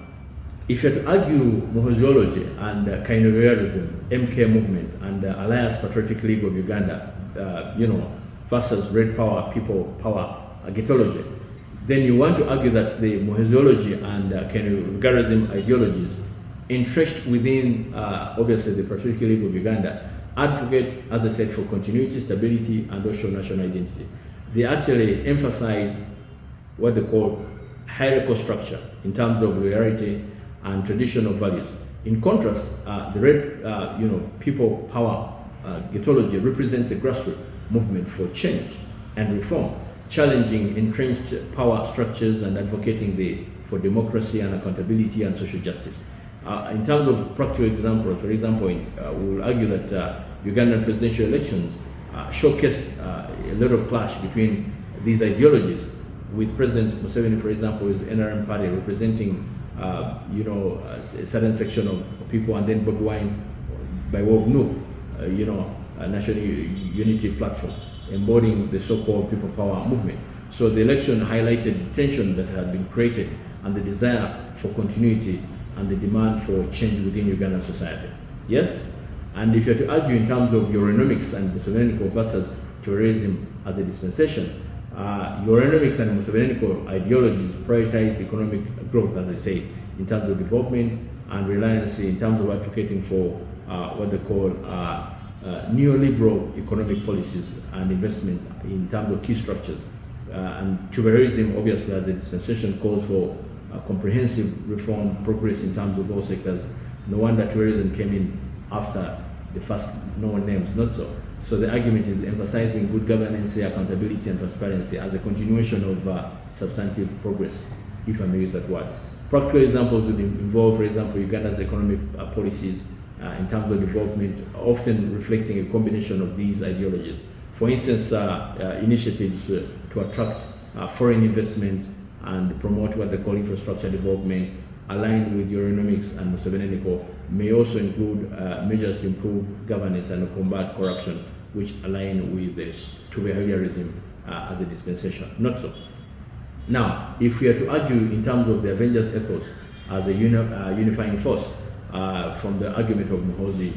if you had to argue Muhooziology and Yowerinism, MK movement, and Alliance Patriotic League of Uganda, versus Red Power, People Power, Ghettology, then you want to argue that the Muhooziology and Yowerinism ideologies entrenched within, obviously, the Patriotic League of Uganda advocate, as I said, for continuity, stability, and also national identity. They actually emphasize what they call hierarchical structure in terms of loyalty and traditional values. In contrast, the Red People Power Ghettology represents a grassroots movement for change and reform, challenging entrenched power structures and advocating for democracy and accountability and social justice. In terms of practical examples, for example, we will argue that Ugandan presidential elections showcased a lot of clash between these ideologies, with President Museveni, for example, his NRM party representing a certain section of people, and then Bobi Wine by way of NUP, a National Unity Platform, embodying the so-called People Power movement. So the election highlighted the tension that had been created and the desire for continuity and the demand for change within Ugandan society. Yes? And if you are to argue in terms of Yowerinomics and Muhooziology versus tourism as a dispensation, Yowerinomics and Muhooziology ideologies prioritize economic growth, as I say, in terms of development and reliance in terms of advocating for what they call neoliberal economic policies and investment in terms of key structures. And tourism, obviously, as a dispensation, calls for comprehensive reform progress in terms of all sectors. No wonder tourism came in after the first known names, not so. So the argument is emphasizing good governance, accountability, and transparency as a continuation of substantive progress, if I may use that word. Practical examples would involve, for example, Uganda's economic policies in terms of development, often reflecting a combination of these ideologies. For instance, initiatives to attract foreign investment and promote what they call infrastructure development, aligned with Yowerinomics and Muhooziology, may also include measures to improve governance and combat corruption, which align with the behaviorism as a dispensation. Not so. Now, if we are to argue in terms of the Avengers ethos as a unifying force, from the argument of Muhoozi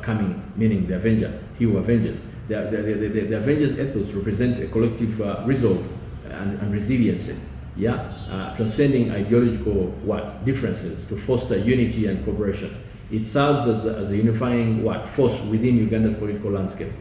coming, meaning the Avenger, he who avenges, the Avengers ethos represents a collective resolve and resiliency, transcending ideological differences to foster unity and cooperation. It serves as a unifying force within Uganda's political landscape,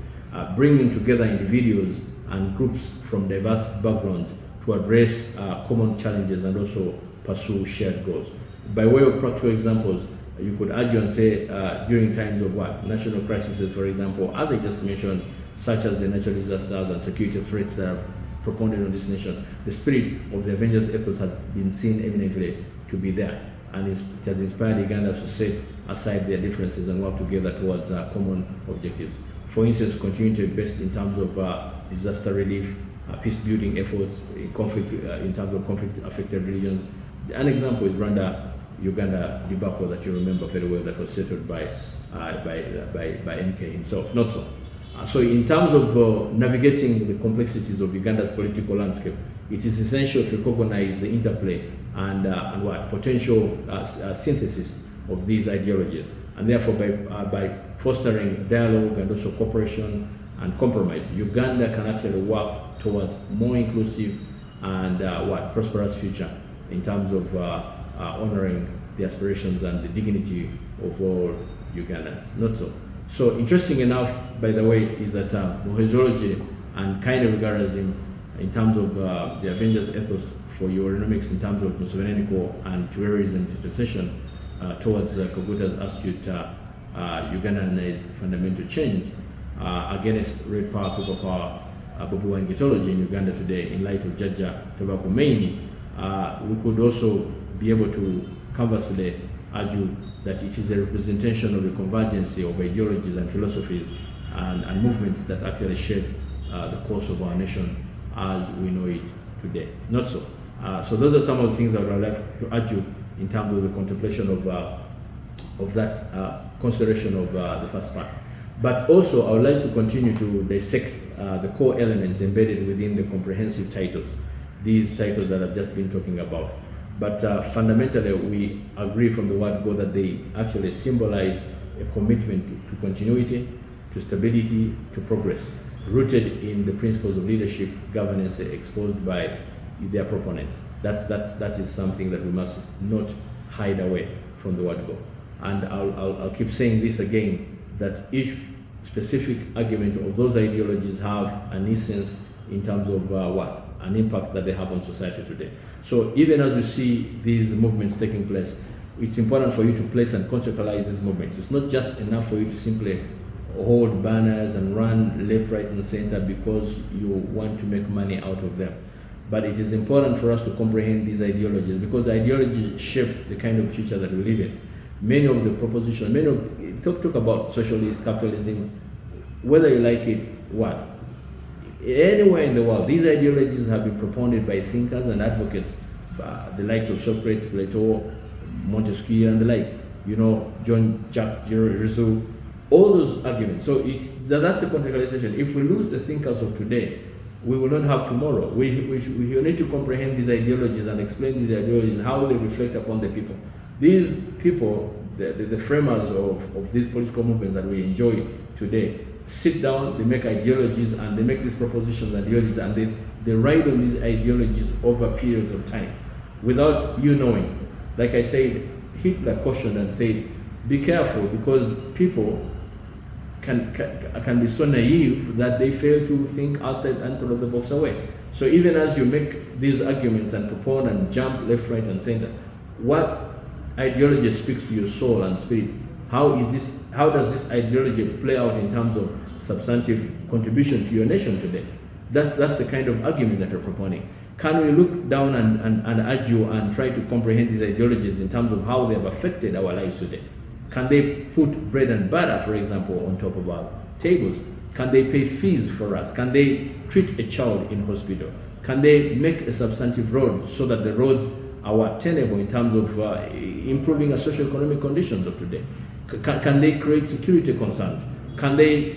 bringing together individuals and groups from diverse backgrounds to address common challenges and also pursue shared goals. By way of practical examples, you could argue and say during times of national crises, for example, as I just mentioned, such as the natural disasters and security threats that are propounded on this nation, the spirit of the Avengers ethos has been seen eminently to be there, and it has inspired Uganda to set aside their differences and work together towards common objectives. For instance, continue to invest in terms of disaster relief, peace building efforts, in terms of conflict-affected regions. An example is Rwanda-Uganda debacle that you remember very well, that was settled by MK himself. Not so. So in terms of navigating the complexities of Uganda's political landscape, it is essential to recognize the interplay and potential synthesis of these ideologies, and therefore by fostering dialogue and also cooperation and compromise, Uganda can actually work towards more inclusive and prosperous future in terms of honoring the aspirations and the dignity of all Ugandans. Not so. So interesting enough, by the way, is that Muhooziology and kind of regardism in terms of the Avengers ethos for Yowerinomics in terms of Muhooziology and tourism dispensation towards Koguta's astute Ugandanized fundamental change against Red Power, People Power, Bobi and Ghettology in Uganda today in light of Jaja Tobacco Maini, we could also be able to conversely argue that it is a representation of the convergence of ideologies and philosophies and movements that actually shape the course of our nation as we know it today. Not so. So those are some of the things I would like to argue in terms of the contemplation of that consideration of the first part. But also I would like to continue to dissect the core elements embedded within the comprehensive titles, these titles that I've just been talking about. But fundamentally, we agree from the word go that they actually symbolize a commitment to continuity, to stability, to progress, rooted in the principles of leadership, governance exposed by their proponents. That is something that we must not hide away from the word go. And I'll keep saying this again, that each specific argument of those ideologies have an essence in terms of an impact that they have on society today. So even as we see these movements taking place, it's important for you to place and conceptualize these movements. It's not just enough for you to simply hold banners and run left, right, and center because you want to make money out of them. But it is important for us to comprehend these ideologies, because the ideologies shape the kind of future that we live in. Many of the propositions, talk about socialist capitalism, whether you like it, anywhere in the world, these ideologies have been propounded by thinkers and advocates, the likes of Socrates, Plato, Montesquieu, and the like. Jean-Jacques Rousseau, all those arguments. So that's the contextualization. If we lose the thinkers of today, we will not have tomorrow. We need to comprehend these ideologies and explain these ideologies, how they reflect upon the people. These people, the framers of these political movements that we enjoy today sit down, they make ideologies, and they make these propositions and ideologies, and they ride on these ideologies over periods of time without you knowing. Like I said, Hitler cautioned and said, be careful, because people can be so naive that they fail to think outside and throw the box away. So even as you make these arguments and propound and jump left, right, and center, what ideology speaks to your soul and spirit? How does this ideology play out in terms of substantive contribution to your nation today? That's the kind of argument that you're propounding. Can we look down and argue and try to comprehend these ideologies in terms of how they have affected our lives today? Can they put bread and butter, for example, on top of our tables? Can they pay fees for us? Can they treat a child in hospital? Can they make a substantive road so that the roads are tenable in terms of improving our socio-economic conditions of today? Can they create security concerns? Can they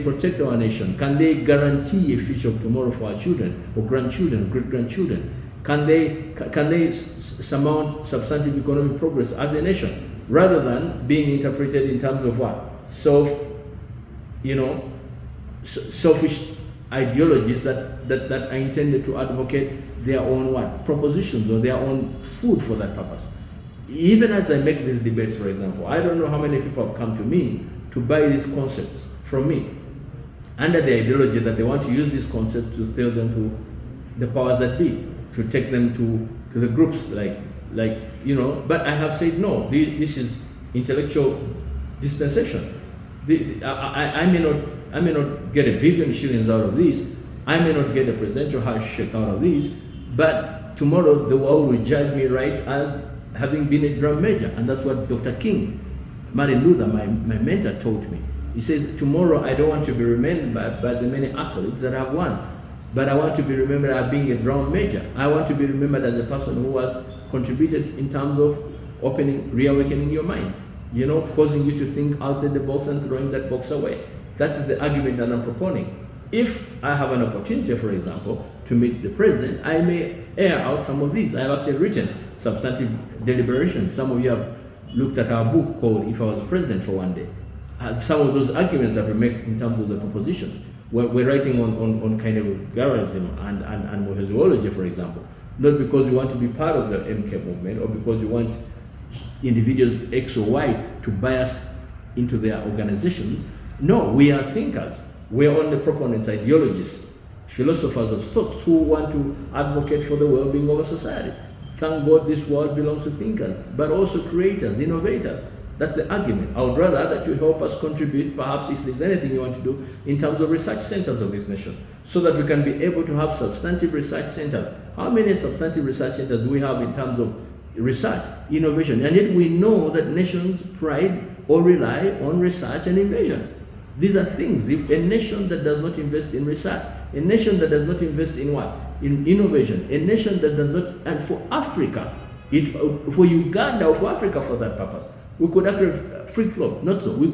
protect our nation? Can they guarantee a future of tomorrow for our children or grandchildren, great-grandchildren? Can they surmount substantive economic progress as a nation, rather than being interpreted in terms of what? Selfish ideologies that are intended to advocate their own what? Propositions or their own food for that purpose. Even as I make these debates, for example, I don't know how many people have come to me to buy these concepts from me under the ideology that they want to use these concepts to sell them to the powers that be, to take them to the groups but I have said no, this is intellectual dispensation. I may not get $1 billion shillings out of this, I may not get a presidential handshake out of this, but tomorrow the world will judge me right as having been a drum major. And that's what Dr. King, Martin Luther, my mentor, taught me. He says, tomorrow I don't want to be remembered by the many accolades that I've won, but I want to be remembered as being a drum major. I want to be remembered as a person who has contributed in terms of reawakening your mind, causing you to think outside the box and throwing that box away. That is the argument that I'm propounding. If I have an opportunity, for example, to meet the president, I may air out some of these. I have actually written substantive deliberations. Some of you have looked at our book called If I Was President for One Day. Some of those arguments that we make in terms of the proposition. We're writing on kind of Yowerinism and Muhooziology, for example. Not because we want to be part of the MK movement or because we want individuals X or Y to bias into their organizations. No, we are thinkers. We are only proponents, ideologists, philosophers of thoughts who want to advocate for the well-being of a society. Thank God this world belongs to thinkers, but also creators, innovators. That's the argument. I would rather that you help us contribute, perhaps if there's anything you want to do, in terms of research centers of this nation, so that we can be able to have substantive research centers. How many substantive research centers do we have in terms of research, innovation? And yet we know that nations pride or rely on research and innovation. These are things. If a nation that does not invest in research, a nation that does not invest in what? In innovation, a nation that does not, and for Africa, for Uganda or for Africa for that purpose, we could actually flip-flop, not so. We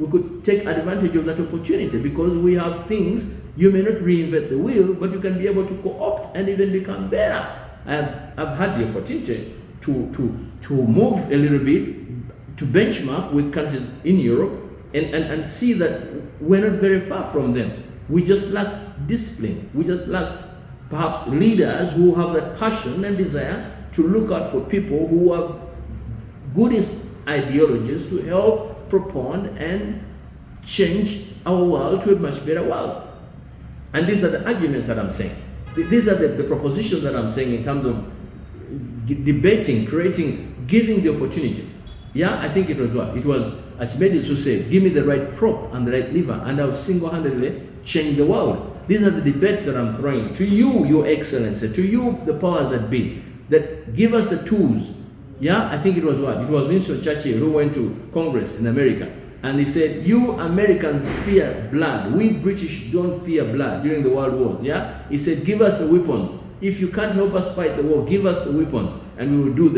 could take advantage of that opportunity because we have things. You may not reinvent the wheel, but you can be able to co-opt and even become better. I've had the opportunity to move a little bit, to benchmark with countries in Europe and see that we're not very far from them. We just lack discipline. We just lack perhaps leaders who have that passion and desire to look out for people who have good ideologies to help propound and change our world to a much better world. And these are the arguments that I'm saying. These are the propositions that I'm saying in terms of debating, creating, giving the opportunity. Yeah, I think it was what? It was Archimedes who said, give me the right prop and the right lever and I'll single-handedly change the world. These are the debates that I'm throwing to you, Your Excellency, to you, the powers that be, that give us the tools. Yeah, I think it was what? It was Winston Churchill who went to Congress in America and he said, you Americans fear blood. We British don't fear blood during the world wars. Yeah, he said, give us the weapons. If you can't help us fight the war, give us the weapons and we will do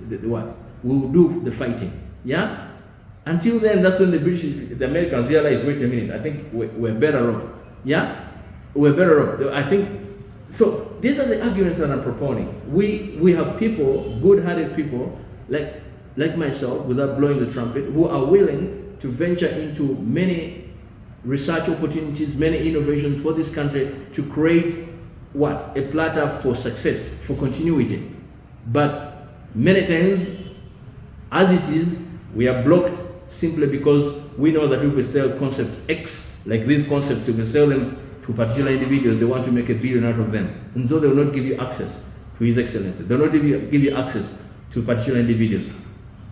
the what? We will do the fighting. Yeah? Until then, that's when the Americans realized, wait a minute, I think we're better off. Yeah? We're better off. I think, so these are the arguments that I'm propounding. We have people, good-hearted people, like like myself, without blowing the trumpet, who are willing to venture into many research opportunities, many innovations for this country to create what? A platter for success, for continuity. But many times, as it is, we are blocked simply because we know that if we sell concept X, like these concepts, if we sell them to particular individuals, they want to make $1 billion out of them. And so they will not give you access to His Excellency. They will not give you access to particular individuals.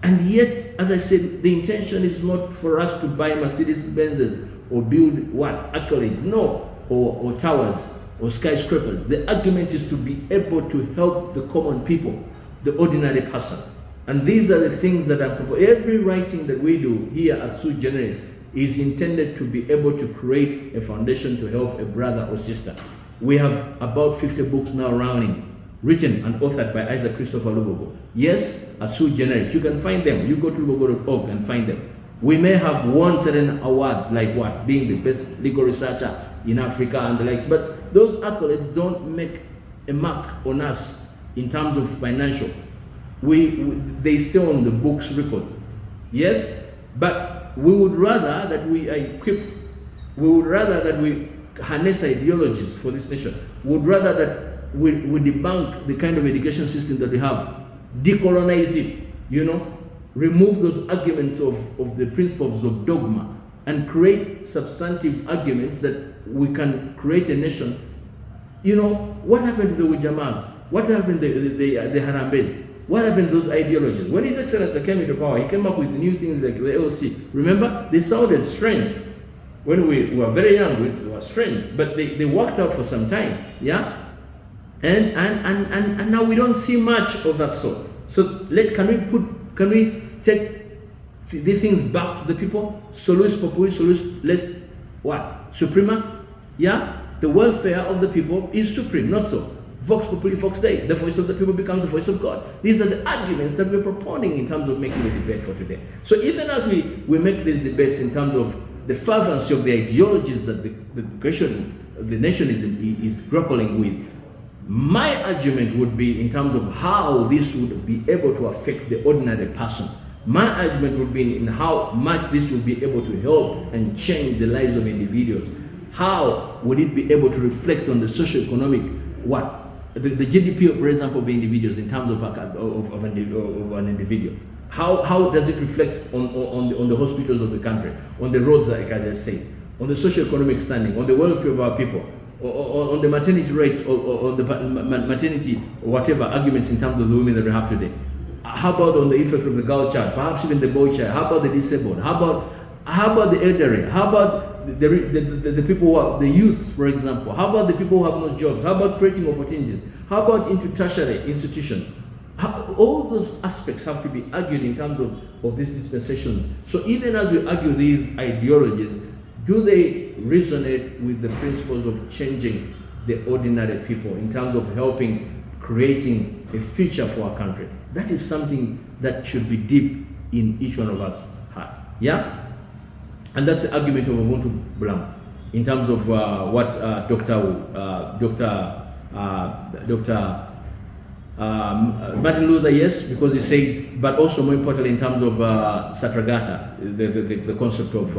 And yet, as I said, the intention is not for us to buy Mercedes-Benzes or build what? Accolades, no, or towers or skyscrapers. The argument is to be able to help the common people, the ordinary person. And these are the things that I'm proposing. Every writing that we do here at Sui Generis is intended to be able to create a foundation to help a brother or sister. We have about 50 books now running, written and authored by Isaac Christopher Lubogo. Yes, at Sui Generis. You can find them. You go to lubogo.org and find them. We may have won certain awards, like what? Being the best legal researcher in Africa and the likes, but those accolades don't make a mark on us in terms of financial. They stay on the books record. Yes, but we would rather that we are equipped, we would rather that we harness ideologies for this nation, we would rather that we debunk the kind of education system that we have, decolonize it, remove those arguments of the principles of dogma and create substantive arguments that we can create a nation. What happened to the Wijamas? What happened to the Harambes? What happened to those ideologies? When His Excellency came into power, he came up with new things like the LC. Remember, they sounded strange. When we were very young, they were strange, but they worked out for some time, yeah? And now we don't see much of that sort. So can we take these things back to the people? Solus populi, solus les what? Suprema? Yeah? The welfare of the people is supreme, not so. Vox populi, vox Dei. The voice of the people becomes the voice of God. These are the arguments that we're proponing in terms of making the debate for today. So even as we make these debates in terms of the fervency of the ideologies that the nation is grappling with, my argument would be in terms of how this would be able to affect the ordinary person. My argument would be in how much this would be able to help and change the lives of individuals. How would it be able to reflect on the socio-economic, the GDP, for example, of individuals in terms of an individual? How does it reflect on the hospitals of the country, on the roads, like I just said, on the socio-economic standing, on the welfare of our people, on the maternity rates, or the maternity, whatever arguments in terms of the women that we have today? How about on the effect of the girl child, perhaps even the boy child? How about the disabled? How about the elderly? How about the people who are the youth, for example? How about the people who have no jobs? How about creating opportunities? How about into tertiary institutions? All those aspects have to be argued in terms of these dispensations. So even as we argue these ideologies, do they resonate with the principles of changing the ordinary people in terms of helping creating a future for our country? That is something that should be deep in each one of us' heart. Yeah? And that's the argument of Ubuntu Blanc in terms of what Martin Luther, yes, because he said, but also more importantly in terms of Satragata, the concept of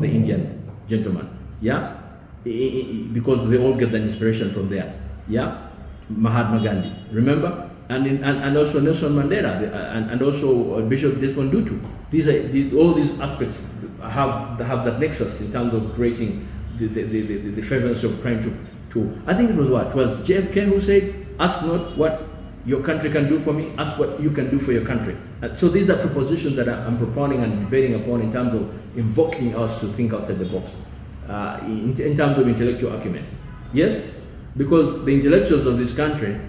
the Indian gentleman, yeah, because they all get the inspiration from there, yeah. Mahatma Gandhi, remember, and also Nelson Mandela, and also Bishop Desmond Tutu. All these aspects have that nexus in terms of creating the fervency of trying to. I think it was JFK who said, "Ask not what your country can do for me, ask what you can do for your country." So these are propositions that I'm propounding and debating upon in terms of invoking us to think outside the box, in terms of intellectual acumen. Yes, because the intellectuals of this country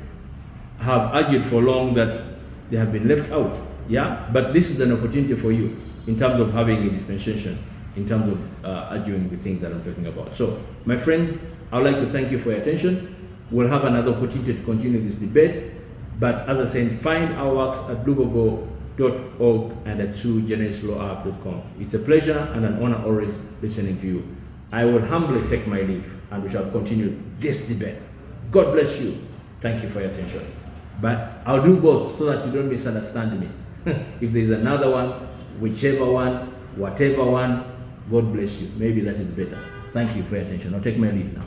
have argued for long that they have been left out. Yeah, but this is an opportunity for you in terms of having a dispensation, in terms of arguing the things that I'm talking about. So, my friends, I would like to thank you for your attention. We'll have another opportunity to continue this debate. But as I said, find our works at lubogo.org and at suigenerislawup.com. It's a pleasure and an honor always listening to you. I will humbly take my leave and we shall continue this debate. God bless you. Thank you for your attention. But I'll do both so that you don't misunderstand me. If there's another one, whichever one, whatever one, God bless you. Maybe that is better. Thank you for your attention. I'll take my leave now.